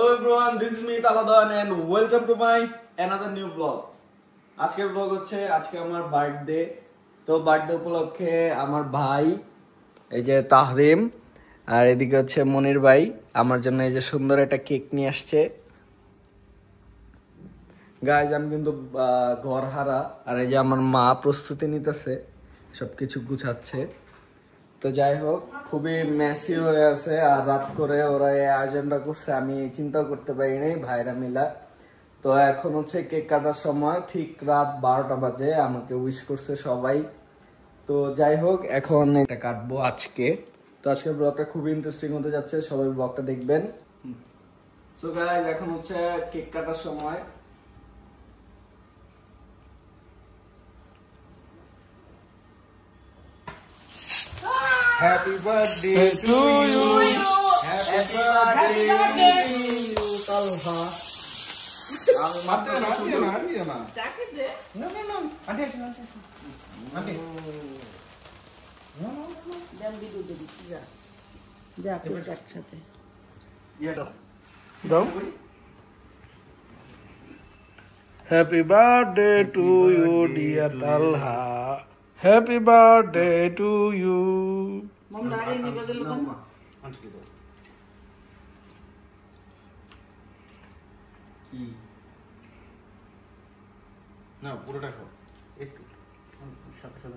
Hello everyone, this is me Taladan and welcome to my another new vlog. আজকের vlog হচ্ছে আজকে আমার birthday. তো বার্থডে উপলক্ষে আমার ভাই এই যে তাহরিম আর এদিকে হচ্ছে মনির ভাই আমার জন্য এই যে সুন্দর একটা কেক নিয়ে আসছে। গাইজ আমি কিন্তু ঘর হারা আর এই যে আমার মা প্রস্তুতি নিতেছে, সবকিছু গুছাচ্ছে। তো যাই হোক খুবই মেসি হয়ে আছে আর রাত করে ওরা এই আয়োজনটা করছে, আমি চিন্তাও করতে পারিনি ভাইরা মিলা। তো এখন হচ্ছে কেক কাটার সময়, ঠিক রাত 12টা বাজে, আমাকে উইশ করছে সবাই। তো যাই হোক এখন এটা কাটবো আজকে। তো আজকের ব্লগটা খুবই ইন্টারেস্টিং হতে যাচ্ছে, সবাই ব্লগটা দেখবেন। সো গাইস এখন হচ্ছে কেক কাটার সময়। Happy birthday to you. Happy birthday to you, Talha. Mate na. Jacket de. No. Ante. No. Dan bidu de ja. Ja, keek একসাথে। দাও। Happy birthday to you, dear Talha. Happy birthday to you. Mom naari ni badal kon. কি না পুরোটা খাও একটু সাথে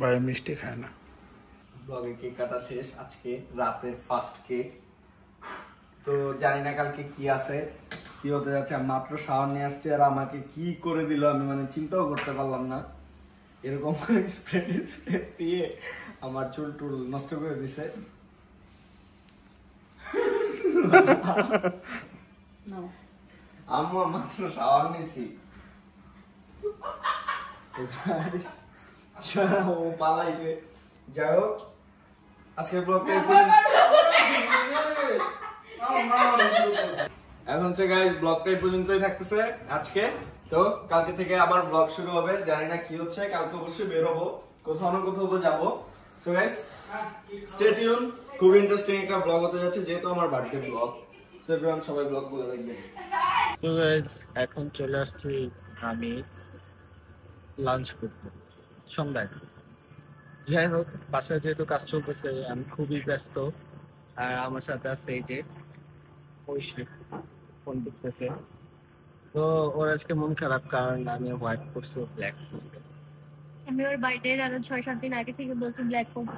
ভাই মিষ্টি খায় না। ব্লগে কেক কাটা শেষ, আজকে রাতের ফার্স্ট কেক। তো জানি না কালকে কি আছে, কি হতে যাচ্ছে। মাত্র শাওয়ার নিয়ে আসছে আর আমাকে কি করে দিল আমি মানে চিন্তাও করতে পারলাম না। এরকম স্প্রে দিয়ে আমার চুল টুল নষ্ট করে দিছে। আম্মু মাত্র শাওয়ার নিছি, ও পালাইছে। যাই হোক আজকের ব্লগটা এখন হচ্ছে গাইস ব্লগটা এই পর্যন্তই থাকতেছে আজকে। তো কালকে থেকে আবার ব্লগ শুরু হবে, জানি না কি হচ্ছে, কালকে অবশ্যই বের হবো, কোথাও না কোথাও তো যাবো। সো গাইস স্টে টিউন, খুব ইন্টারেস্টিং একটা ব্লগ হতে যাচ্ছে যেহেতু আমার বার্থডে ব্লগ। সো এভরিওয়ান সবাই ব্লগ গুলো দেখবেন। তো গাইস এখন চলে আসছি আমি লাঞ্চ করতে সন্ধ্যায়। যাই হোক বাসায় যেহেতু কাজ চলতেছে আমি খুবই ব্যস্ত, আর আমার সাথে আছে এই যে ঐশিক ফোন করতেছে। তো ওর আজকে মন খারাপ কারণ আমি হোয়াইট করছি, ব্ল্যাক করছি। আমি ওর বার্থডে আরো 6-7 দিন আগে থেকে বলছি ব্ল্যাক করবো।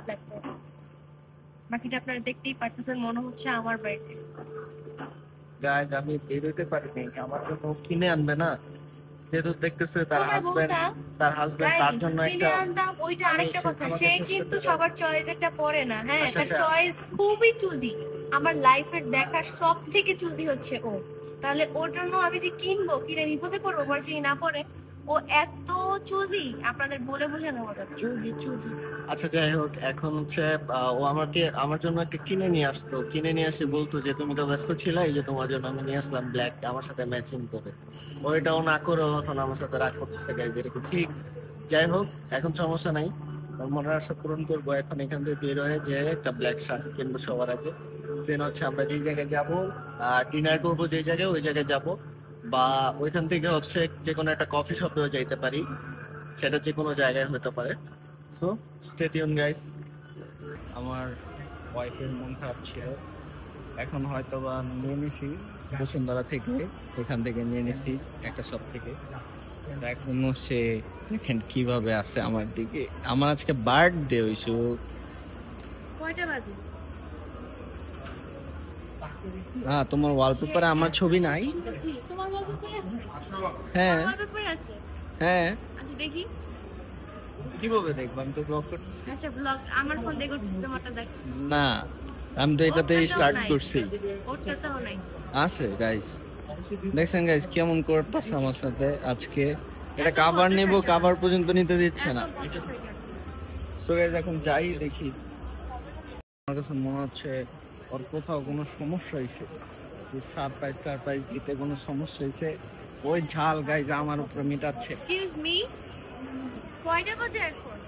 বাকিটা আপনারা দেখতেই পারতেছেন, মনে হচ্ছে আমার বার্থডে। গাইজ আমি বেরোতে পারিনি, আমার জন্য কিনে আনবে না, যেহেতু দেখতেছে তার হাজবেন্ড তার জন্য একটা। ওইটা আরেকটা কথা, সে কিন্তু সবার চয়েস একটা পড়ে না। হ্যাঁ, তার চয়েস খুবই চুজি। আমার লাইফের দেখা সব থেকে চুজি হচ্ছে ও। তাহলে ওর জন্য আমি যে কিনবো, কিনে বিপদে পড়বো, পরে যদি না পড়ে। ও এত চুজি, আপনাদের বলে বোঝানো হবে চুজি। আচ্ছা যাই হোক এখন হচ্ছে ও আমার জন্য একটা কিনে নিয়ে আসতো, কিনে নিয়ে আসে বলতো যে তুমি তো ব্যস্ত ছিলে, এই যে তোমার জন্য আমি নিয়ে আসলাম ব্ল্যাক, আমার সাথে ম্যাচিং করে। ওইটাও না করে এখন আমার সাথে রাগ করতেছে গাইজ, এরকম ঠিক। যাই হোক এখন সমস্যা নাই, মনের আশা পূরণ করবো। এখন এখান থেকে বের হয়ে যে একটা ব্ল্যাক শার্ট কিনবো সবার আগে। দেন হচ্ছে আমরা যে জায়গায় যাবো ডিনার করবো, যে জায়গায় ওই জায়গায় যাবো, বা ওইখান থেকে হচ্ছে যে কোনো একটা কফি শপেও যাইতে পারি, সেটা যে কোনো জায়গায় হতে পারে। So stay tune guys. আমার ওয়াইফের মন খারাপ ছিল, এখন হয়তো বা নিয়ে নিছি বসুন্ধরা থেকে, এখান থেকে নিয়ে নিছি একটা শপ থেকে। এখন হচ্ছে দেখেন কিভাবে আছে আমার দিকে। আমার আজকে বার্থডে হইছে। কয়টা বাজে? না তোমার ওয়ালপেপারে আমার ছবি নাই? তোমার ওয়ালপেপারে আছে? হ্যাঁ ওয়ালপেপারে আছে। হ্যাঁ আচ্ছা দেখি কিভাবে দেখবো, আমি তো ব্লগ করতেছি। আচ্ছা ব্লগ আমার ফোন দিয়ে করতেছি, তোমারটা দেখ। না আমি তো এটাতে স্টার্ট করছি। ওরটাও নাই আছে গাইস, দেখছেন গাইস কেমন করতেছে আমার সাথে আজকে। এটা কভার নেব, কভার পর্যন্ত নিতে দিচ্ছে না। সো গাইস এখন যাই দেখি, আমার কাছে মনে হচ্ছে ওর কোথাও কোনো সমস্যা হয়েছে, সারপ্রাইজ দিতে কোনো সমস্যা হয়েছে। ওই ঝাল গাইস আমার উপরে মিটাচ্ছে। এক্সকিউজ মি, কয়টা বাজে এখন?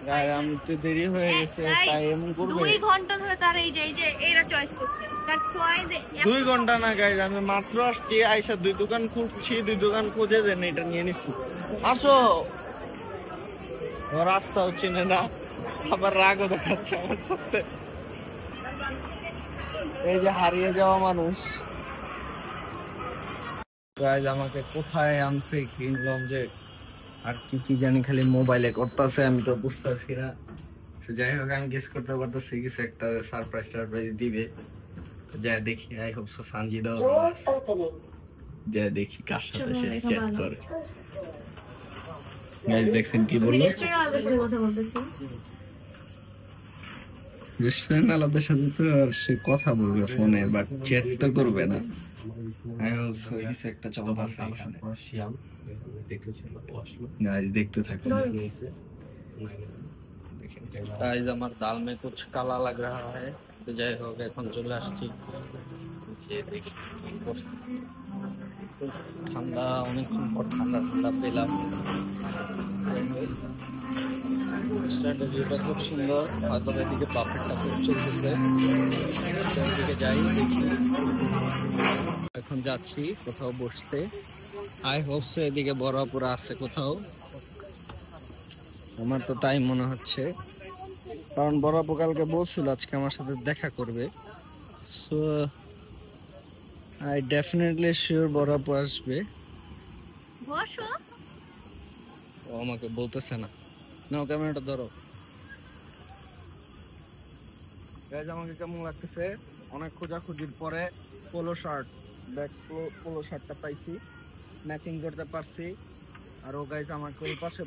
গাইস আমি তো দেরি হয়ে গেছে তাই এমন করবে 2 ঘন্টা ধরে তার এই যে এরা চয়েস করছে তার চয়েস 2 ঘন্টা না গাইস আমি মাত্র আসছি আইসা 2 দোকান খুঁজছি 2 দোকান খুঁজে দেন এটা নিয়ে নিছি আসো ও রাস্তা হচ্ছে না আবার রাগও দেখাচ্ছে আমার সাথে এই যে হারিয়ে যাওয়া মানুষ গাইস আমাকে কোথায় আনছে কিনলাম যে আর কি জানি খালি মোবাইলে করতেছে আমি তো বুঝতেছি না যাই হোক আমি গেস করতে পারতেছি কিছু একটা সারপ্রাইজ দিবে যাই দেখি আই হোপ সো সানজিদা যাই দেখি কার সাথে সে চ্যাট করে গাইস দেখছেন কি বললো রেস্টুরেন্ট আলাদার সাথে তো আর সে কথা বলবে ফোনে বাট চ্যাট তো করবে না আই হোপ সো কিছু একটা চলতেছে এখানে गाइस देखते থাকুন गाइस আমার दाल में कुछ काला लग रहा है तो যাই হোক এখন চলে আসছি যে দেখি ঠান্ডা অনেকক্ষণ পর ঠান্ডা পেলাম স্ট্র্যাটেজিটা খুব সুন্দর হয়তো এদিকে পারফেক্টটা খুব চলতেছে এদিকে যাই দেখি এখন যাচ্ছি কোথাও বসতে আই হোপ সো এদিকে বড়পুরা আছে কোথাও আমার তো তাই মনে হচ্ছে কারণ বড়পু কালকে বলছিল আজকে আমার সাথে দেখা করবে সো আই ডেফিনেটলি শিওর বড়পু আসবে বসো ও আমাকে বলতেছে না নাও ক্যামেরাটা ধরো গাইস আমাকে কেমন লাগতেছে অনেক খোঁজাখুঁজির পরে পোলো শার্ট ব্যাক পোলো শার্টটা পাইছি ম্যাচিং করতে পারছি আর ও গাইস আমাকে ওই পাশে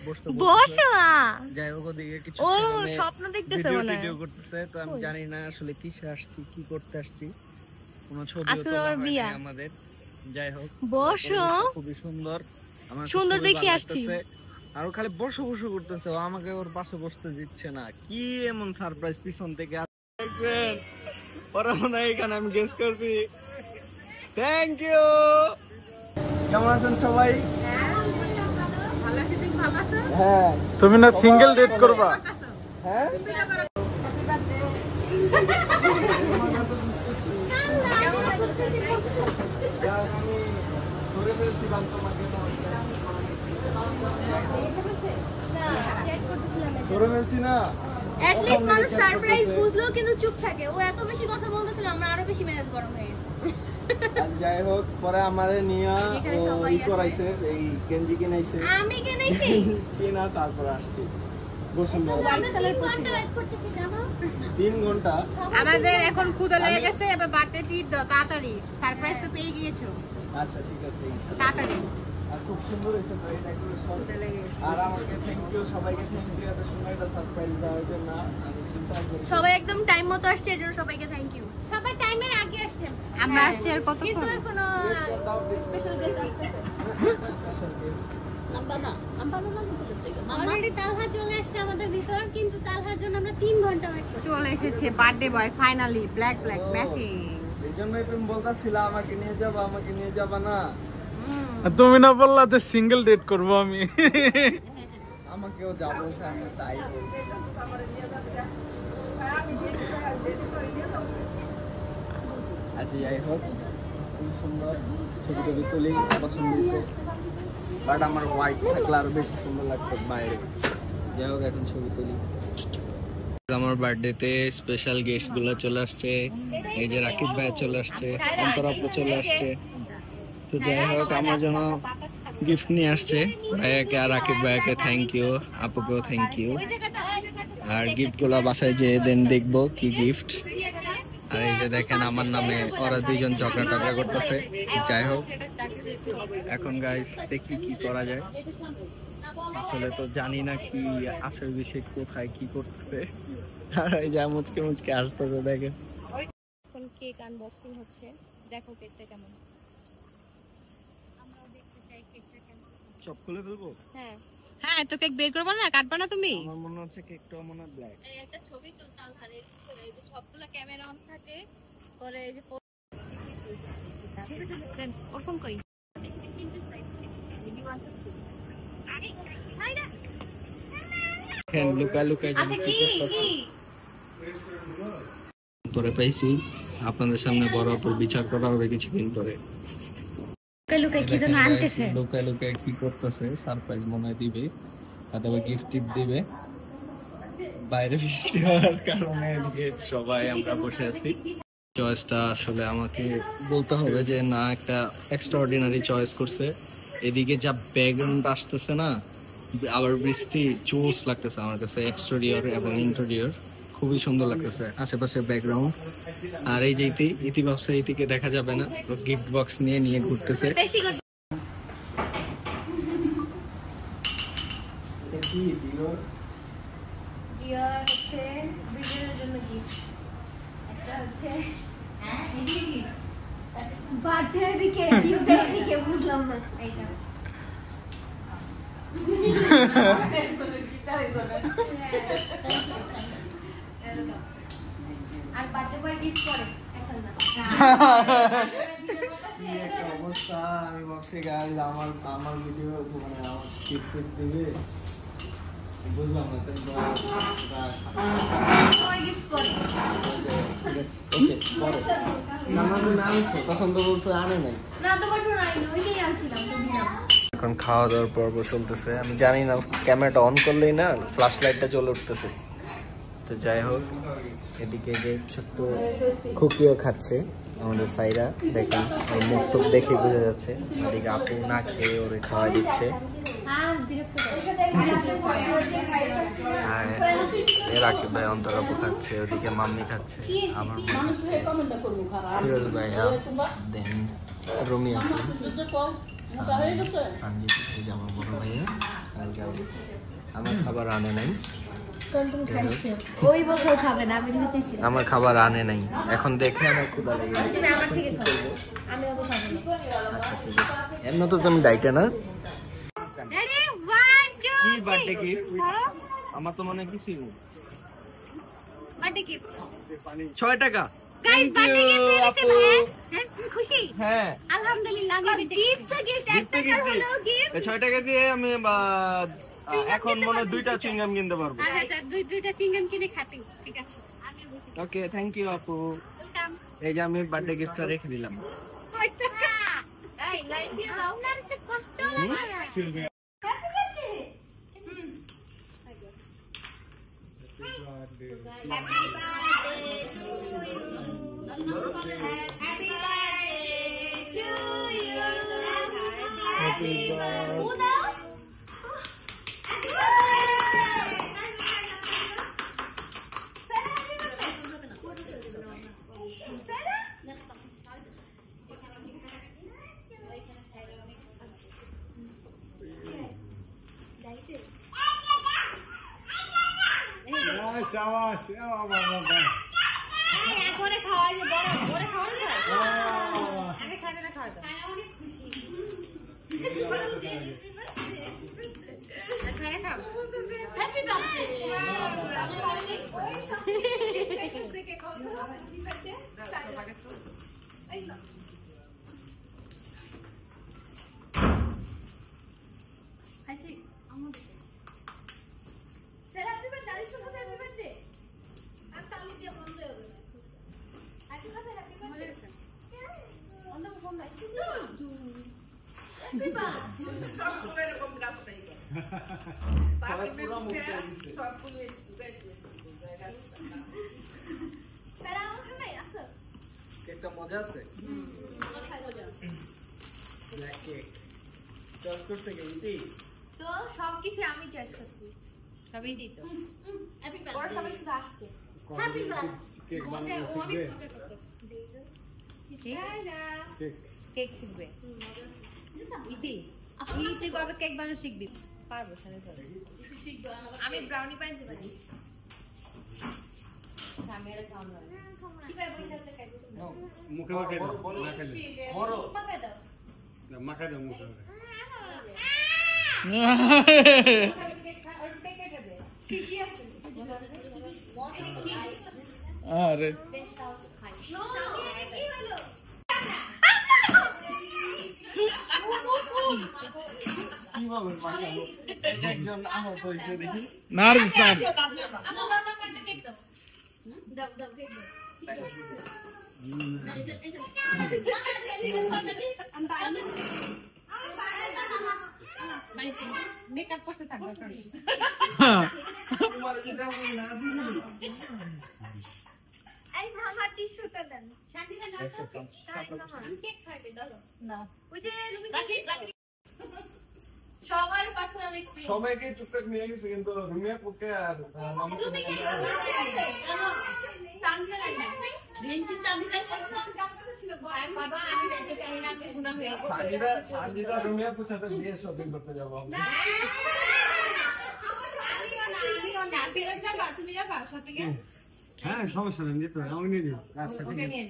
বসতে বসো না যাই হোক ওদিকে কিছু ও স্বপ্ন দেখতেছে মনে হয় ভিডিও করতেছে তো আমি জানি না আসলে কিসে আসছি কি করতে আসছি কোনো ছবিও আজকে তোলা আমার হয়নি বিয়া আমাদের যাই হোক বসো খুবই সুন্দর আমার সুন্দর খুবই দেখে ভালো আসছি লাগতেছে। আর ও খালি বসে করতেছে ও আমাকে ওর পাশে বসতে দিচ্ছে না কি এমন সারপ্রাইজ পিছন থেকে দেখবেন ওরা মনে হয় এখানে আমি গেস করছি থ্যাংক ইউ কেমন আছেন সবাই হ্যাঁ তুমি না সিঙ্গেল ডেট করবা হ্যাঁ আমি ধরে ফেলছিলাম তোমাকে ধরে ফেলছি না এট লিস্ট মানুষ সারপ্রাইজ বুঝলো কিন্তু চুপ থাকে ও এত বেশি কথা বলতেছিল আমরা আরো বেশি মেজাজ গরম হয়ে গেছে আর যাই হোক পরে আমারে নিয়া ও ই করাইছে এই গেঞ্জি কিনাইছে আমি কিনেছি কিনা তারপর আসছি গোসল আমরা 3 ঘন্টা ওয়েট করতেছি জানো 3 ঘন্টা আমাদের এখন ক্ষুধা লেগে গেছে এবার বার্থডে ট্রিট দাও তাড়াতাড়ি সারপ্রাইজ তো পেয়ে গিয়েছো আচ্ছা ঠিক আছে ইনশাআল্লাহ তাড়াতাড়ি আর খুব সুন্দর হয়েছে তো এটা আর আমাকে থ্যাংক ইউ সবাইকে থ্যাংক ইউ এত সুন্দর একটা সারপ্রাইজ দেওয়ার জন্য আমি চিন্তা করি সবাই একদম টাইম মতো আসছে এর জন্য সবাইকে থ্যাংক ইউ সবাই টাইমের আগে আসছেন আমরা আসছি আর কত কিন্তু এখনো স্পেশাল গেস্ট আসতেছে অলরেডি তালহা চলে আসছে আমাদের ভিতর কিন্তু তালহার জন্য আমরা 3 ঘন্টা ওয়েট করছি চলে এসেছে birthday boy finally black matching এইজন্যই তুমি বলতাছিলা আমাকে নিয়ে যাবা না তুমি না বললা যে সিঙ্গেল ডেট করবো আমি আমাকেও যাবো আমি তাই বলছি আচ্ছা যাই হোক খুব সুন্দর ছবি টবি তুলি পছন্দ হয়েছে বাট আমার হোয়াইট থাকলে আরো বেশি সুন্দর লাগতো বাইরে যাই হোক এখন ছবি তুলি আমার বার্থডেতে স্পেশাল গেস্ট গুলো চলে আসছে এই যে রাকিব ভাই চলে আসছে অন্তরাপু চলে আসছে তো যাই হোক আমার জন্য গিফট নিয়ে আসছে ভাইয়াকে আর রাকিব ভাইয়াকে থ্যাংক ইউ আপুকেও থ্যাংক ইউ আর গিফট গুলো বাসায় যেয়ে দেন দেখবো কি গিফট আর এই যে দেখেন আমার নামে ওরা দুইজন ঝগড়া করতেছে যাই হোক এখন গাইস দেখি কি করা যায় আসলে তো জানি না কি আসল বিষয় কোথায় কি করতেছে আর এই যে মুচকে আসতেছে দেখেন এখন কেক আনবক্সিং হচ্ছে দেখো কেকটা কেমন আমরাও দেখতে চাই কেকটা কেমন সব খুলে ফেলবো হ্যাঁ হ্যাঁ তো কেক বের করবে না কাটবা না তুমি আমার মনে হচ্ছে কেকটা মনে হয় ব্ল্যাক এই একটা ছবি তো তালহার এই যে সবগুলা ক্যামেরা অন থাকে পরে এই যে ওর ফোন কই ভিডিও আছে আরে সাইডা লুকা লুকা আচ্ছা কি পরে পাইছি আপনাদের সামনে বড় অপর বিচার করা হবে কিছুদিন পরে। লুকা কি যেন আনতেছে, লুকা লুকা কি করতেছে, সারপ্রাইজ মনে দিবে, অথবা গিফট টিপ দিবে। বাইরে বৃষ্টি হওয়ার কারণে এদিকে সবাই আমরা বসে আছি। চয়েসটা আসলে আমাকে বলতে হবে যে না, একটা এক্সট্রাঅর্ডিনারি চয়েস করছে। এদিকে যা ব্যাকগ্রাউন্ড আসতেছে না, আবার বৃষ্টি জোস লাগতেছে আমার কাছে। এক্সটেরিয়র এবং ইন্টেরিয়র খুবই সুন্দর লাগতেছে, আশেপাশে ব্যাকগ্রাউন্ড। আর এই যে ইতি ভাবছে ইতিকে দেখা যাবে না, গিফট বক্স নিয়ে ঘুরতেছে। বুঝলাম না আর বার্থডে বয় গিফট করে এখন না। অবস্থা আমি ভাবছি গাইজ আমার ভিডিও মানে আমার গিফট দিবে, বুঝলাম না। তখন তো বলছো আনে নাই। এখন খাওয়া দাওয়ার পর্ব চলতেছে। আমি জানি না, ক্যামেরাটা অন করলেই না ফ্ল্যাশ লাইটটা জ্বলে উঠতেছে। তো যাই হোক, এদিকে যে ছোট্ট খুকিও খাচ্ছে আমাদের সাইরা, দেখেন ওর মুখ টুক দেখে বোঝা যাচ্ছে। এদিকে আপু না খেয়ে ওরে খাওয়া দিচ্ছে। রাকিব ভাই অন্তরাপু খাচ্ছে, ওদিকে মাম্মি খাচ্ছে, আমার ফিরোজ ভাইয়া, দেন রুমি আপু, সঞ্জিত, এই যে আমার বড় ভাইয়া। আমার খাবার আনে নাই, আমার খাবার আনে নাই। এখন দেখে আমার ক্ষুধা লেগে গেছে। এমন তো তুমি ডাইটে না। কি বার্থডে গিফট? আমার তো মনে কিছু বার্থডে গিফট 6 টাকা। গাইস বার্থডে গিফট দিয়েছে ভাই। হ্যাঁ খুশি? হ্যাঁ আলহামদুলিল্লাহ। গিফট তো গিফট 1 টাকার হলো গিফট। 6 টাকা দিয়ে আমি এখন মনে 2টা চিংগাম কিনতে পারবো। আচ্ছা 2টা চিংগাম কিনে খাতে। ঠিক আছে, আমি বুঝি। ওকে, থ্যাংক ইউ আপু। এই যে আমি বার্থডে গিফটটা রেখে দিলাম। 6 টাকা। এই লাইন দিয়ে দাও না, একটু কষ্ট লাগে। Happy birthday to you. Happy birthday to you. Happy birthday. Una. শাবাশ, পরে খাওয়াই যে বড় পরে খাওয়াই না আগে সাইডে খাওয়াই দাও। অনেক খুশি খাই খাও। Happy birthday. কেকটা মজা আছে। ব্ল্যাক কেক চয়েস করতে গেছি তো সবকিছু আমি চয়েস করছি। সবই দিত। হ্যাপি ওরা বার্থডে। সবাই শুধু আসছে। Happy birthday. কেক বানানো শিখবে? কেক শিখবে। ইতি তুই কবে কেক বানানো শিখবি? পারবো সাথে সাথে আমি ব্রাউনি বানাতে পারি। সামিয়ারে খাওয়ানো হবে। কিভাবে বসে আছে খাইবো? মুখে মাখাই দাও, মাখাই দাও, বড় মাখা দাও। মাখাই দাও মুখে। কি আছে? আরে কি হলো? না রে স্যার মেকআপ করতে থাকবো এই মামা টিস্যুটা দেন শান্তি না কেক খাইবে দাও না ওই যে সবার পার্সোনাল এক্সপেরিয়েন্স সবাইকে টুকটাক নিয়ে গেছে কিন্তু রুমিয়া পক্ষে আর মামাকে সামনে না রিংকিন চাঁদি ছিল ভয় বাবা আমি দেখতে চাই না গুনাহ হয়ে সাজিদা রুমিয়া পুছাতে দিয়ে শপিং করতে যাব আমরা তুমি যাবা শপিং এ হ্যাঁ সমস্যা নেই নিতে আমি নিয়ে যাবো আচ্ছা ঠিক আছে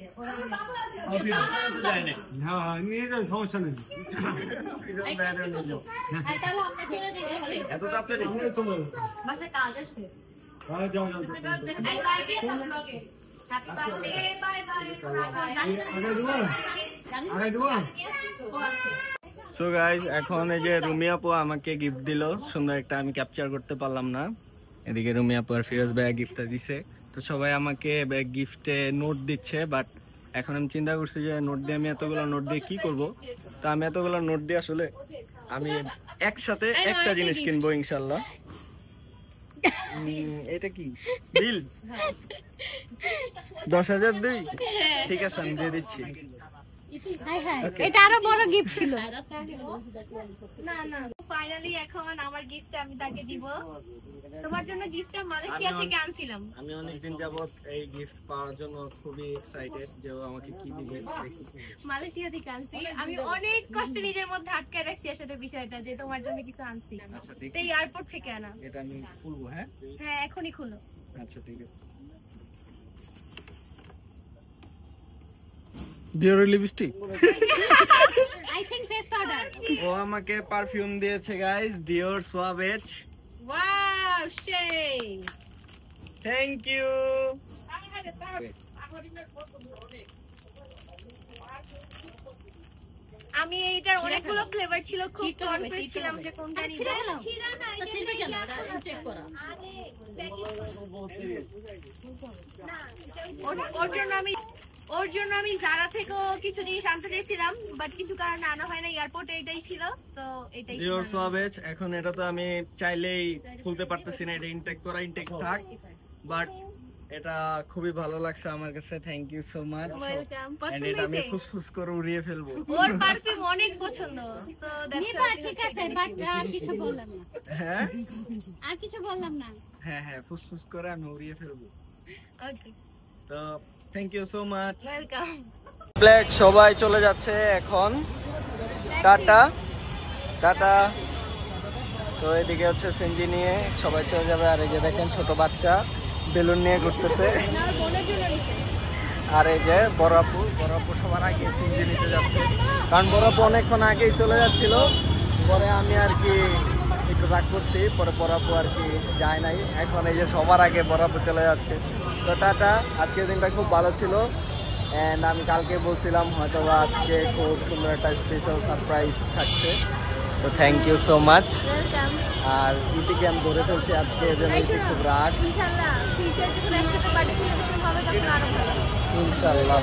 হ্যাঁ নিয়ে যাও সমস্যা নেই এত তাড়াতাড়ি নিয়ে চলো বাসায় কাজ আছে যাও happy birthday bye bye so guys এখন এই যে রুমি আপু আমাকে গিফট দিল সুন্দর একটা, আমি ক্যাপচার করতে পারলাম না। এদিকে রুমি আপু আর ফিরোজ ভাই গিফটটা দিছে, তো সবাই আমাকে গিফটে নোট দিচ্ছে, বাট এখন আমি চিন্তা করছি যে নোট দিয়ে আমি এতগুলো নোট দিয়ে কি করব। তো আমি এতগুলো নোট দিয়ে আসলে আমি একসাথে একটা জিনিস কিনবো ইনশাল্লাহ। এটা কি বিল 10,000 দিই? ঠিক আছে আমি দিয়ে দিচ্ছি। এটা আরো বড় গিফট ছিল। না না ফাইনালি এখন আমার গিফটটা আমি তাকে দিব। তোমার জন্য গিফটটা মালয়েশিয়া থেকে আনছিলাম। আমি অনেকদিন যাবত এই গিফট পাওয়ার জন্য খুবই এক্সাইটেড যে ও আমাকে কি দিবে। মালয়েশিয়া থেকে আনছি, আমি অনেক কষ্ট নিজের মধ্যে আটকে রাখছি আসলে বিষয়টা যে তোমার জন্য কিছু আনছি। আচ্ছা ঠিক আছে, এই এয়ারপোর্ট থেকে আনা। এটা আমি খুলবো। হ্যাঁ হ্যাঁ এখনই খুলো। আচ্ছা ঠিক আছে। Dior lipstick I think face powder. ও আমাকে পারফিউম দিয়েছে গাইস, ডিওর সোয়াবেজ। ওয়াও সেই থ্যাংক ইউ। আমি এইটার অনেকগুলো ফ্লেভার ছিল, খুব কনফিউজ ছিলাম যে কোনটা নিব। ছিড়া না তো ছিড়বে কেন? এটা চেক করা। ওর জন্য আমি জারা থেকেও কিছু জিনিস আনতে চাইছিলাম, বাট কিছু কারণে আনা হয় না। এয়ারপোর্টে এটাই ছিল, তো এটাই ছিল। ডিওর সোয়াবেজ এখন এটা তো আমি চাইলেই খুলতে পারতেছি না, এটা ইনটেক করা ইনটেক থাক, বাট এটা খুবই ভালো লাগছে আমার কাছে। Thank you so much. Welcome. And এটা আমি ফুসফুস করে উড়িয়ে ফেলবো। ওর পারফিউম অনেক পছন্দ, তো নিবা ঠিক আছে, বাট আর কিছু বললাম না। হ্যাঁ আর কিছু বললাম না। হ্যাঁ হ্যাঁ ফুসফুস করে আমি উড়িয়ে ফেলবো। ওকে তো thank you so much. Welcome. Black সবাই চলে যাচ্ছে এখন, টাটা টাটা। তো এদিকে হচ্ছে সেঞ্জি নিয়ে সবাই চলে যাবে, আর এই যে দেখেন ছোট বাচ্চা বেলুন নিয়ে ঘুরতেছে, আর এই যে বড় আপু সবার আগে সেঞ্জি নিতে যাচ্ছে, কারণ বড় আপু অনেকক্ষণ আগেই চলে যাচ্ছিল। পরে আমি আর কি একটু রাগ করছি, পরে বড় আপু আর কি যায় নাই, এখন এই যে সবার আগে বড় আপু চলে যাচ্ছে। তো টাটা। আজকের দিনটা খুব ভালো ছিল, অ্যান্ড আমি কালকে বলছিলাম হয়তো বা আজকে খুব সুন্দর একটা স্পেশাল সারপ্রাইজ থাকছে। তো thank you so much. Welcome. আর ইতিকে আমি ধরে ফেলছি আজকে, এর জন্য ইতি খুব রাগ। ইনশাআল্লাহ ফিউচার যখন একসাথে বার্থডে সেলিব্রেশন হবে তখন আরো ভালো। ইনশাল্লাহ।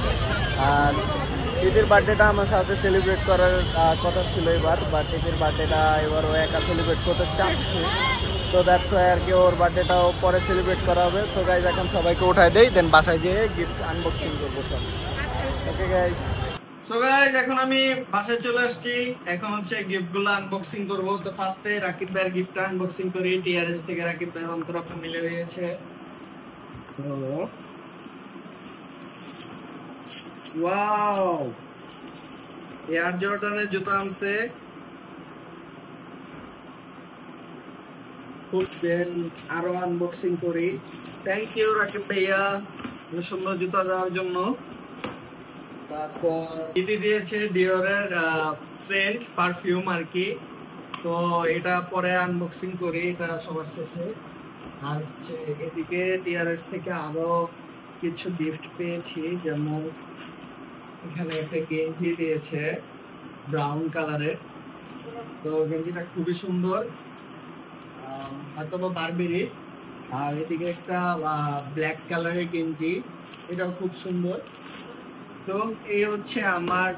আর ইতির বার্থডেটা আমার সাথে সেলিব্রেট করার কথা ছিল এবার, বাট ইতির বার্থডেটা এবার ও একা সেলিব্রেট করতে চাচ্ছে, তো দ্যাটস ওয়াই আর কি ওর বার্থডেটাও পরে সেলিব্রেট করা হবে। সো গাইজ এখন সবাইকে উঠাই দেই, দেন বাসায় যেয়ে গিফট আনবক্সিং করবো সব। Okay guys. সো গাইস এখন আমি বাসায় চলে আসছি, এখন হচ্ছে গিফটগুলো আনবক্সিং করব। তো ফার্স্টে রাকিব ভাইয়ের গিফট আনবক্সিং করি। টিআরএস থেকে রাকিব ভাই অন্তরফ মিলে দিয়েছে। ওয়াও, এয়ার জর্ডানের জুতা আনছে। খুব দেন আরো আনবক্সিং করি। থ্যাংক ইউ রাকিব ভাইয়া সুন্দর জুতা দেওয়ার জন্য। তারপর দিদি দিয়েছে ডিওরের সেন্ট পারফিউম আর কি, তো এটা পরে আনবক্সিং করি, এটা সবার শেষে। আর হচ্ছে এদিকে টিআরএস থেকে আরো কিছু গিফট পেয়েছি, যেমন এখানে একটা গেঞ্জি দিয়েছে ব্রাউন কালারের, তো তো গেঞ্জিটা খুবই সুন্দর, হয়তো বারবেরি। আর এদিকে একটা ব্ল্যাক কালারের গেঞ্জি, এটাও খুব সুন্দর। তো এই হচ্ছে আমার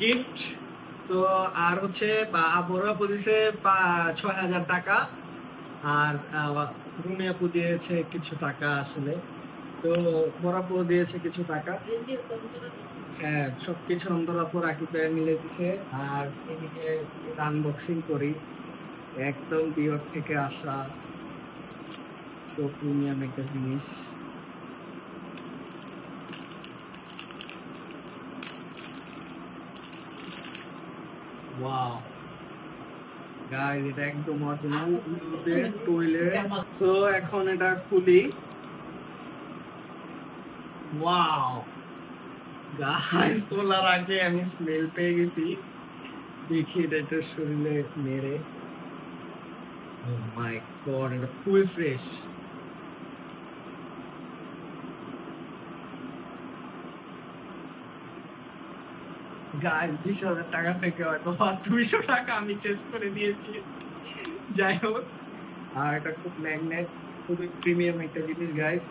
গিফট। তো আর হচ্ছে বড় আপু দিয়েছে ৬,০০০ টাকা, আর রুমি আপু দিয়েছে কিছু টাকা আসলে। তো বড় আপু দিয়েছে কিছু টাকা, হ্যাঁ সবকিছু অন্তর আপু রাকিব ভাই মিলে দিছে। আর এদিকে আনবক্সিং করি, একদম বিয়র থেকে আসা সো প্রিমিয়াম একটা জিনিস। ওয়াও গাইস, এটা একদম অরিজিনাল টয়লেট। সো এখন এটা খুলি। ওয়াও গাইস, খোলার আগে আমি স্মেল পেয়ে গেছি, দেখি এটা একটু শরীরে মেরে। ও মাই গড, এটা খুবই ফ্রেশ। গাইস 20,000 টাকা থেকে হয়তো 200 টাকা আমি চেঞ্জ করে দিয়েছি। যাই হোক, আর এটা খুব ম্যাগনেট, খুবই প্রিমিয়াম একটা জিনিস গাইস।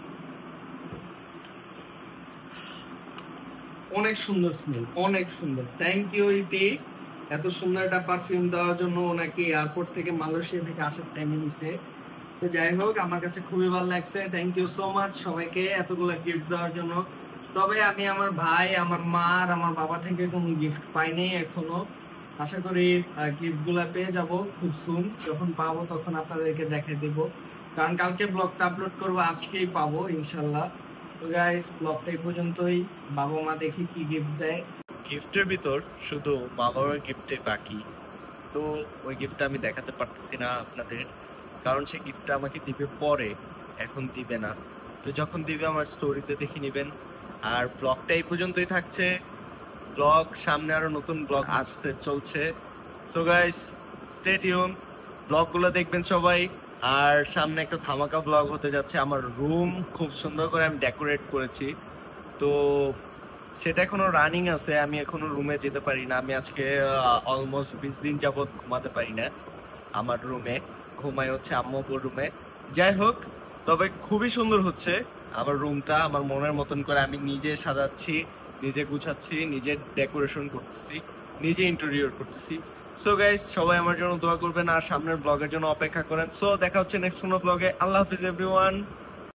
অনেক সুন্দর স্মেল, অনেক সুন্দর। থ্যাংক ইউ ইতি, এত সুন্দর একটা পারফিউম দেওয়ার জন্য। ওনাকে এয়ারপোর্ট থেকে মালয়েশিয়া থেকে আসার টাইমে নিছে। তো যাই হোক, আমার কাছে খুবই ভালো লাগছে। থ্যাংক ইউ সো মাচ সবাইকে এতগুলো গিফট দেওয়ার জন্য। তবে আমি আমার ভাই, আমার মা আর আমার বাবা থেকে কোনো গিফট পাইনি এখনো। আশা করি গিফট গুলা পেয়ে যাব খুব সুন। যখন পাবো তখন আপনাদেরকে দেখে দিব, কারণ কালকে ব্লগটা আপলোড করবো, আজকেই পাবো ইনশাল্লাহ। তো গাইস, ব্লগটা এই পর্যন্তই। বাবা মা দেখি কি গিফট দেয়। গিফটের ভিতর শুধু মা বাবার গিফটে বাকি, তো ওই গিফটটা আমি দেখাতে পারতেছি না আপনাদের, কারণ সেই গিফটটা আমাকে দিবে পরে, এখন দিবে না। তো যখন দিবে আমার স্টোরিতে দেখে নেবেন। আর ব্লগটা এই পর্যন্তই থাকছে। ব্লগ সামনে আরো নতুন ব্লগ আসতে চলছে। সো গাইস, স্টে টিউন, ব্লগগুলো দেখবেন সবাই। আর সামনে একটা ধামাকা ব্লগ হতে যাচ্ছে। আমার রুম খুব সুন্দর করে আমি ডেকোরেট করেছি, তো সেটা এখনো রানিং আছে। আমি এখনো রুমে যেতে পারি না। আমি আজকে অলমোস্ট 20 দিন যাবত ঘুমাতে পারি না আমার রুমে, ঘুমাই হচ্ছে আম্মুর রুমে। যাই হোক, তবে খুবই সুন্দর হচ্ছে আমার রুমটা। আমার মনের মতন করে আমি নিজে সাজাচ্ছি, নিজে গুছাচ্ছি, নিজে ডেকোরেশন করতেছি, নিজে ইন্টেরিয়র করতেছি। সো গাইস, সবাই আমার জন্য দোয়া করবেন আর সামনের ব্লগের জন্য অপেক্ষা করেন। সো দেখা হচ্ছে নেক্সট কোনো ব্লগে। আল্লাহ হাফিজ এভরিওয়ান।